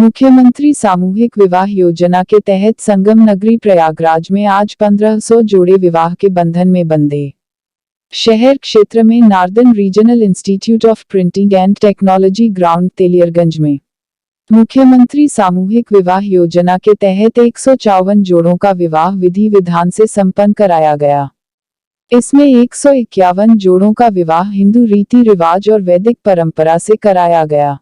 मुख्यमंत्री सामूहिक विवाह योजना के तहत संगम नगरी प्रयागराज में आज 1500 जोड़े विवाह के बंधन में बंधे। शहर क्षेत्र में northern regional institute of printing and technology ground Teliyarganj में मुख्यमंत्री सामूहिक विवाह योजना के तहत 154 जोड़ों का विवाह विधि विधान से संपन्न कराया गया। इसमें 151 जोड़ों का विवाह हिंदू रीति रिवाज और वैदिक परंपरा से कराया गया,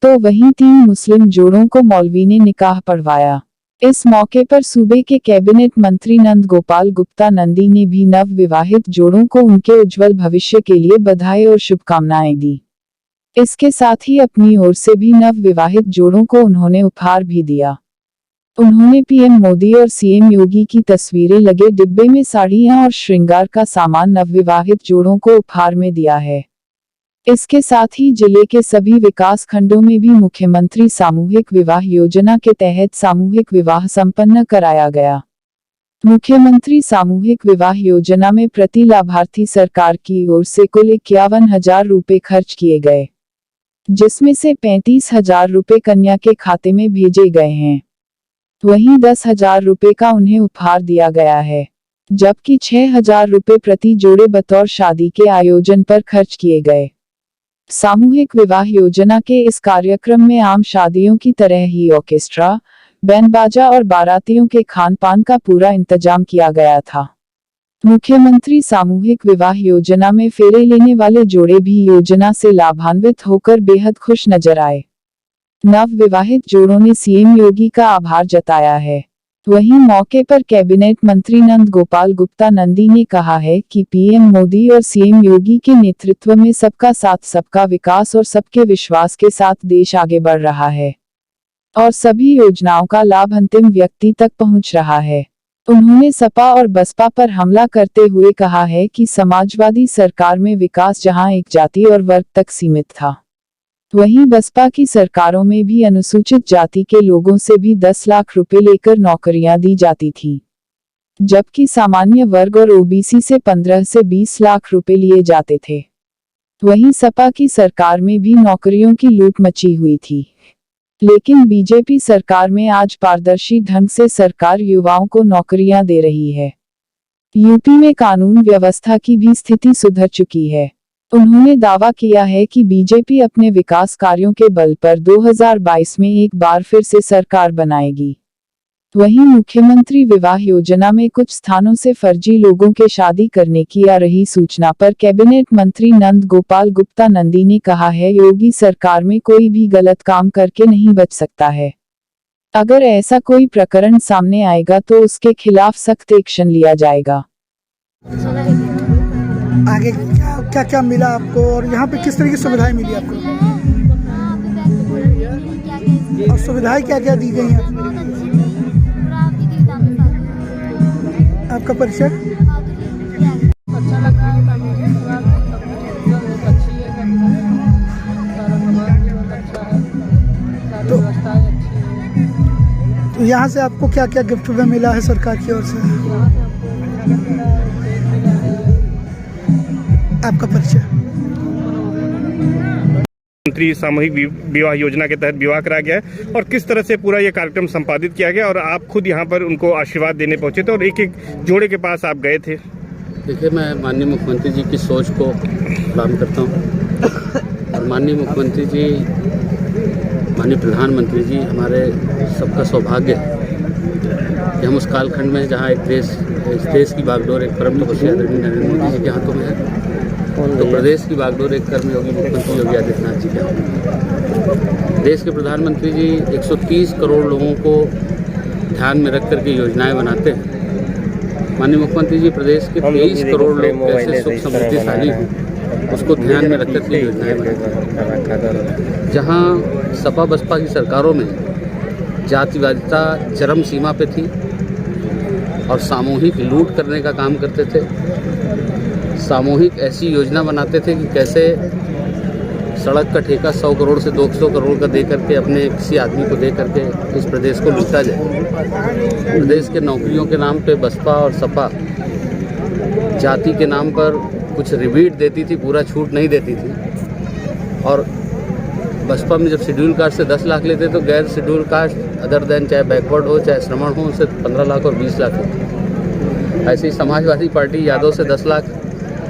तो वहीं 3 मुस्लिम जोड़ों को मौलवी ने निकाह पढ़वाया। इस मौके पर सूबे के कैबिनेट मंत्री नंद गोपाल गुप्ता नंदी ने भी नव विवाहित जोड़ों को उनके उज्जवल भविष्य के लिए बधाई और शुभकामनाएं दी। इसके साथ ही अपनी ओर से भी नव विवाहित जोड़ों को उन्होंने उपहार भी दिया। उन्होंने पीएम मोदी और सीएम योगी की तस्वीरें लगे डिब्बे में साड़ियां और श्रृंगार का सामान नवविवाहित जोड़ों को उपहार में दिया है। इसके साथ ही जिले के सभी विकास खंडों में भी मुख्यमंत्री सामूहिक विवाह योजना के तहत सामूहिक विवाह संपन्न कराया गया। मुख्यमंत्री सामूहिक विवाह योजना में प्रति लाभार्थी सरकार की ओर से कुल 51,000 रुपए खर्च किए गए, जिसमें से 35,000 रुपए कन्या के खाते में भेजे गए हैं। वहीं 10,000 रुपए का उन्हें उपहार दिया गया है, जबकि 6,000 रुपए प्रति जोड़े बतौर शादी के आयोजन पर खर्च किए गए। सामूहिक विवाह योजना के इस कार्यक्रम में आम शादियों की तरह ही ऑर्केस्ट्रा, बैंड बाजा और बारातियों के खान पान का पूरा इंतजाम किया गया था। मुख्यमंत्री सामूहिक विवाह योजना में फेरे लेने वाले जोड़े भी योजना से लाभान्वित होकर बेहद खुश नजर आए। नव विवाहित जोड़ों ने सीएम योगी का आभार जताया है। वहीं मौके पर कैबिनेट मंत्री नंद गोपाल गुप्ता नंदी ने कहा है कि पीएम मोदी और सीएम योगी के नेतृत्व में सबका साथ सबका विकास और सबके विश्वास के साथ देश आगे बढ़ रहा है और सभी योजनाओं का लाभ अंतिम व्यक्ति तक पहुंच रहा है। उन्होंने सपा और बसपा पर हमला करते हुए कहा है कि समाजवादी सरकार में विकास जहां एक जाति और वर्ग तक सीमित था, वहीं बसपा की सरकारों में भी अनुसूचित जाति के लोगों से भी 10 लाख रुपए लेकर नौकरियां दी जाती थी, जबकि सामान्य वर्ग और ओबीसी से 15 से 20 लाख रुपए लिए जाते थे। वहीं सपा की सरकार में भी नौकरियों की लूट मची हुई थी, लेकिन बीजेपी सरकार में आज पारदर्शी ढंग से सरकार युवाओं को नौकरियां दे रही है। यूपी में कानून व्यवस्था की भी स्थिति सुधर चुकी है। उन्होंने दावा किया है कि बीजेपी अपने विकास कार्यों के बल पर 2022 में एक बार फिर से सरकार बनाएगी। वहीं मुख्यमंत्री विवाह योजना में कुछ स्थानों से फर्जी लोगों के शादी करने की आ रही सूचना पर कैबिनेट मंत्री नंद गोपाल गुप्ता नंदी ने कहा है, योगी सरकार में कोई भी गलत काम करके नहीं बच सकता है। अगर ऐसा कोई प्रकरण सामने आएगा तो उसके खिलाफ सख्त एक्शन लिया जाएगा। आगे क्या क्या मिला आपको और यहाँ पे किस तरह की सुविधाएं मिली आपको, और सुविधाएं क्या क्या दी गई हैं? आपका परिचय? अच्छा लग रहा है, अच्छी है, अच्छा है, सारी व्यवस्थाएं अच्छी है। तो यहाँ से आपको क्या क्या गिफ्ट में मिला है सरकार की ओर से? आपका परिचय? मंत्री सामूहिक विवाह योजना के तहत विवाह कराया गया है और किस तरह से पूरा ये कार्यक्रम संपादित किया गया और आप खुद यहाँ पर उनको आशीर्वाद देने पहुंचे थे और एक एक जोड़े के पास आप गए थे। देखिए, मैं माननीय मुख्यमंत्री जी की सोच को सलाम करता हूँ और माननीय मुख्यमंत्री जी, माननीय प्रधानमंत्री जी, हमारे सबका सौभाग्य है कि हम उस कालखंड में जहाँ इस देश की बागडोर एक परम तपस्वी आदरणीय नरेंद्र मोदी जी के हाथों में है, तो प्रदेश की बागडोर एक कर्मयोगी मुख्यमंत्री योगी आदित्यनाथ जी के हाथों में। देश के प्रधानमंत्री जी 130 करोड़ लोगों को ध्यान में रख करके योजनाएं बनाते हैं। माननीय मुख्यमंत्री जी प्रदेश के 23 करोड़ लोग कैसे सुख समृद्धिशाली हों उसको ध्यान में रख करके योजनाएं बनाते हैं। जहाँ सपा बसपा की सरकारों में जातिवादिता चरम सीमा पे थी और सामूहिक लूट करने का काम करते थे, सामूहिक ऐसी योजना बनाते थे कि कैसे सड़क का ठेका 100 करोड़ से 200 करोड़ का दे करके अपने किसी आदमी को दे करके इस प्रदेश को लूटा जाए। प्रदेश के नौकरियों के नाम पे बसपा और सपा जाति के नाम पर कुछ रिबीट देती थी, पूरा छूट नहीं देती थी और बसपा में जब शेड्यूल कास्ट से 10 लाख लेते तो गैर शेड्यूल कास्ट अदर देन चाहे बैकवर्ड हो चाहे श्रमण हो उनसे 15 लाख और 20 लाख लेते। ऐसे ही समाजवादी पार्टी यादव से 10 लाख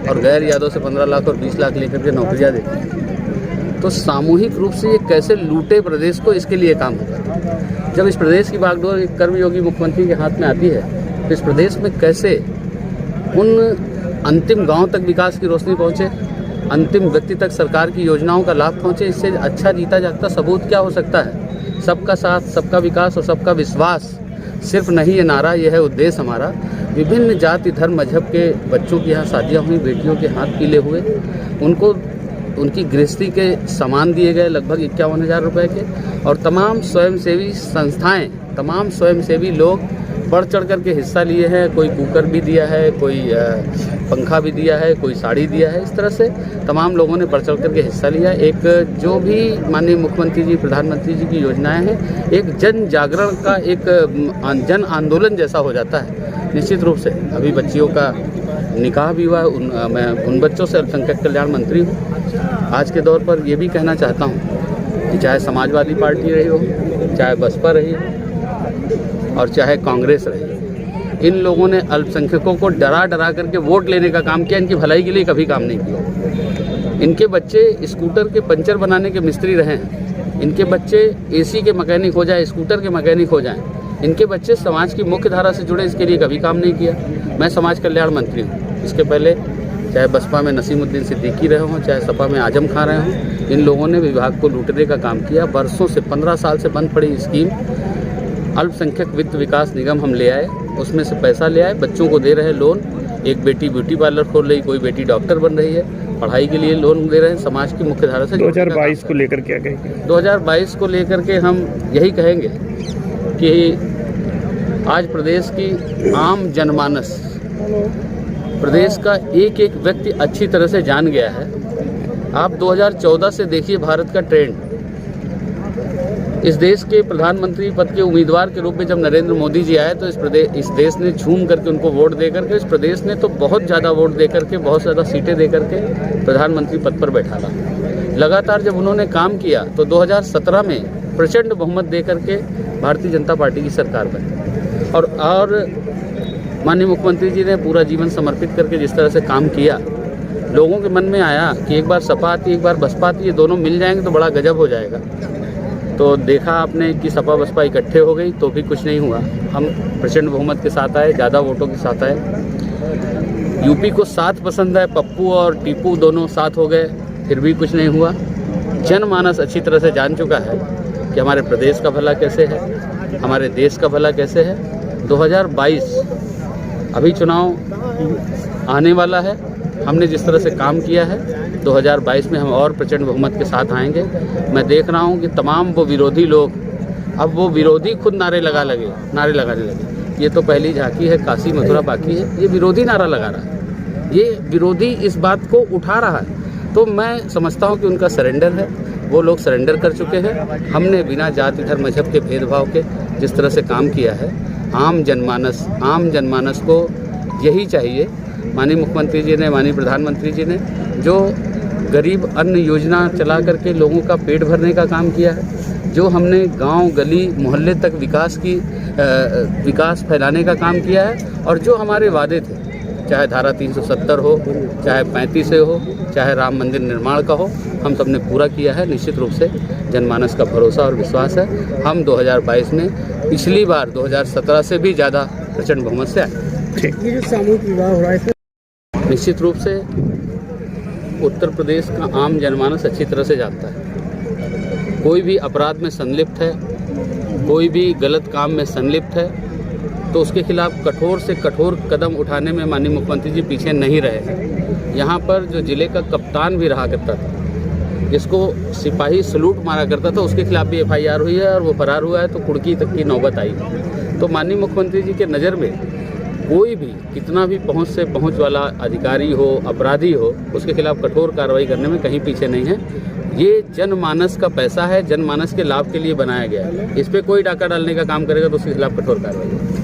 और गैर यादव से 15 लाख और 20 लाख लेकर के नौकरियाँ देती है। तो सामूहिक रूप से ये कैसे लूटे प्रदेश को, इसके लिए काम होगा। जब इस प्रदेश की बागडोर एक कर्मयोगी मुख्यमंत्री के हाथ में आती है तो इस प्रदेश में कैसे उन अंतिम गांव तक विकास की रोशनी पहुंचे, अंतिम व्यक्ति तक सरकार की योजनाओं का लाभ पहुंचे, इससे अच्छा जीता जागता सबूत क्या हो सकता है। सबका साथ, सबका विकास और सबका विश्वास सिर्फ नहीं ये नारा, ये है उद्देश्य हमारा। विभिन्न जाति धर्म मजहब के बच्चों की यहाँ शादियाँ हुई, बेटियों के हाथ पीले हुए, उनको उनकी गृहस्थी के सामान दिए गए लगभग 51,000 रुपये के, और तमाम स्वयंसेवी संस्थाएं, तमाम स्वयंसेवी लोग बढ़ चढ़ कर के हिस्सा लिए हैं। कोई कुकर भी दिया है, कोई पंखा भी दिया है, कोई साड़ी दिया है। इस तरह से तमाम लोगों ने बढ़ चढ़ कर के हिस्सा लिया। एक जो भी माननीय मुख्यमंत्री जी, प्रधानमंत्री जी की योजनाएं हैं, एक जन जागरण का एक जन आंदोलन जैसा हो जाता है। निश्चित रूप से अभी बच्चियों का निकाह भी हुआ है। मैं उन बच्चों से अल्पसंख्यक कल्याण मंत्री हूँ। आज के दौर पर ये भी कहना चाहता हूँ कि चाहे समाजवादी पार्टी रही हो, चाहे बसपा रही और चाहे कांग्रेस रही, इन लोगों ने अल्पसंख्यकों को डरा डरा करके वोट लेने का काम किया, इनकी भलाई के लिए कभी काम नहीं किया। इनके बच्चे स्कूटर के पंचर बनाने के मिस्त्री रहे हैं, इनके बच्चे एसी के मैकेनिक हो जाए, स्कूटर के मैकेनिक हो जाएं, इनके बच्चे समाज की मुख्य धारा से जुड़े, इसके लिए कभी काम नहीं किया। मैं समाज कल्याण मंत्री हूँ। इसके पहले चाहे बसपा में नसीमुद्दीन सिद्दीकी रहे हों, चाहे सपा में आजम खां रहे हों, इन लोगों ने विभाग को लूटने का काम किया। बरसों से 15 साल से बंद पड़ी स्कीम अल्पसंख्यक वित्त विकास निगम हम ले आए, उसमें से पैसा ले आए, बच्चों को दे रहे हैं लोन। एक बेटी ब्यूटी पार्लर खोल रही, कोई बेटी डॉक्टर बन रही है, पढ़ाई के लिए लोन दे रहे हैं। समाज की मुख्य धारा से 2022 को लेकर क्या कहेंगे? 2022 को लेकर के हम यही कहेंगे कि आज प्रदेश की आम जनमानस, प्रदेश का एक एक व्यक्ति अच्छी तरह से जान गया है। आप 2014 से देखिए भारत का ट्रेंड। इस देश के प्रधानमंत्री पद के उम्मीदवार के रूप में जब नरेंद्र मोदी जी आए तो इस देश ने झूम करके उनको वोट दे करके, इस प्रदेश ने तो बहुत ज़्यादा वोट दे करके, बहुत ज़्यादा सीटें दे करके प्रधानमंत्री पद पर बैठाला। लगातार जब उन्होंने काम किया तो 2017 में प्रचंड बहुमत दे करके भारतीय जनता पार्टी की सरकार बनी। और माननीय मुख्यमंत्री जी ने पूरा जीवन समर्पित करके जिस तरह से काम किया, लोगों के मन में आया कि एक बार सपा आती, एक बार बसपा आती, ये दोनों मिल जाएंगे तो बड़ा गजब हो जाएगा। तो देखा आपने कि सपा बसपा इकट्ठे हो गई तो भी कुछ नहीं हुआ। हम प्रचंड बहुमत के साथ आए, ज़्यादा वोटों के साथ आए। यूपी को साथ पसंद है, पप्पू और टीपू दोनों साथ हो गए, फिर भी कुछ नहीं हुआ। जनमानस अच्छी तरह से जान चुका है कि हमारे प्रदेश का भला कैसे है, हमारे देश का भला कैसे है। 2022 अभी चुनाव आने वाला है, हमने जिस तरह से काम किया है 2022 में हम और प्रचंड बहुमत के साथ आएंगे। मैं देख रहा हूं कि तमाम वो विरोधी लोग, अब वो विरोधी खुद नारे लगाने लगे। ये तो पहली झांकी है, काशी मथुरा बाकी है। ये विरोधी नारा लगा रहा है, ये विरोधी इस बात को उठा रहा है। तो मैं समझता हूं कि उनका सरेंडर है, वो लोग सरेंडर कर चुके हैं। हमने बिना जाति धर्म मजहब के भेदभाव के जिस तरह से काम किया है, आम जनमानस को यही चाहिए। माननीय मुख्यमंत्री जी ने, माननीय प्रधानमंत्री जी ने जो गरीब अन्न योजना चला करके लोगों का पेट भरने का काम किया है, जो हमने गांव गली मोहल्ले तक विकास फैलाने का काम किया है, और जो हमारे वादे थे, चाहे धारा 370 हो, चाहे 35 हो, चाहे राम मंदिर निर्माण का हो, हम सब ने पूरा किया है। निश्चित रूप से जनमानस का भरोसा और विश्वास है। हम 2022 में पिछली बार 2017 से भी ज़्यादा प्रचंड बहुमत से आए। ये जो सामूहिक विवाह हो रहा है, निश्चित रूप से उत्तर प्रदेश का आम जनमानस अच्छी तरह से जानता है। कोई भी अपराध में संलिप्त है, कोई भी गलत काम में संलिप्त है, तो उसके खिलाफ कठोर से कठोर कदम उठाने में माननीय मुख्यमंत्री जी पीछे नहीं रहे। यहाँ पर जो जिले का कप्तान भी रहा करता था, जिसको सिपाही सलूट मारा करता था, उसके खिलाफ भी FIR हुई है और वो फरार हुआ है, तो कुड़की तक की नौबत आई। तो माननीय मुख्यमंत्री जी के नज़र में कोई भी कितना भी पहुंच से पहुंच वाला अधिकारी हो, अपराधी हो, उसके खिलाफ कठोर कार्रवाई करने में कहीं पीछे नहीं है। ये जनमानस का पैसा है, जनमानस के लाभ के लिए बनाया गया है। इस पर कोई डाका डालने का काम करेगा तो उसके खिलाफ कठोर कार्रवाई है।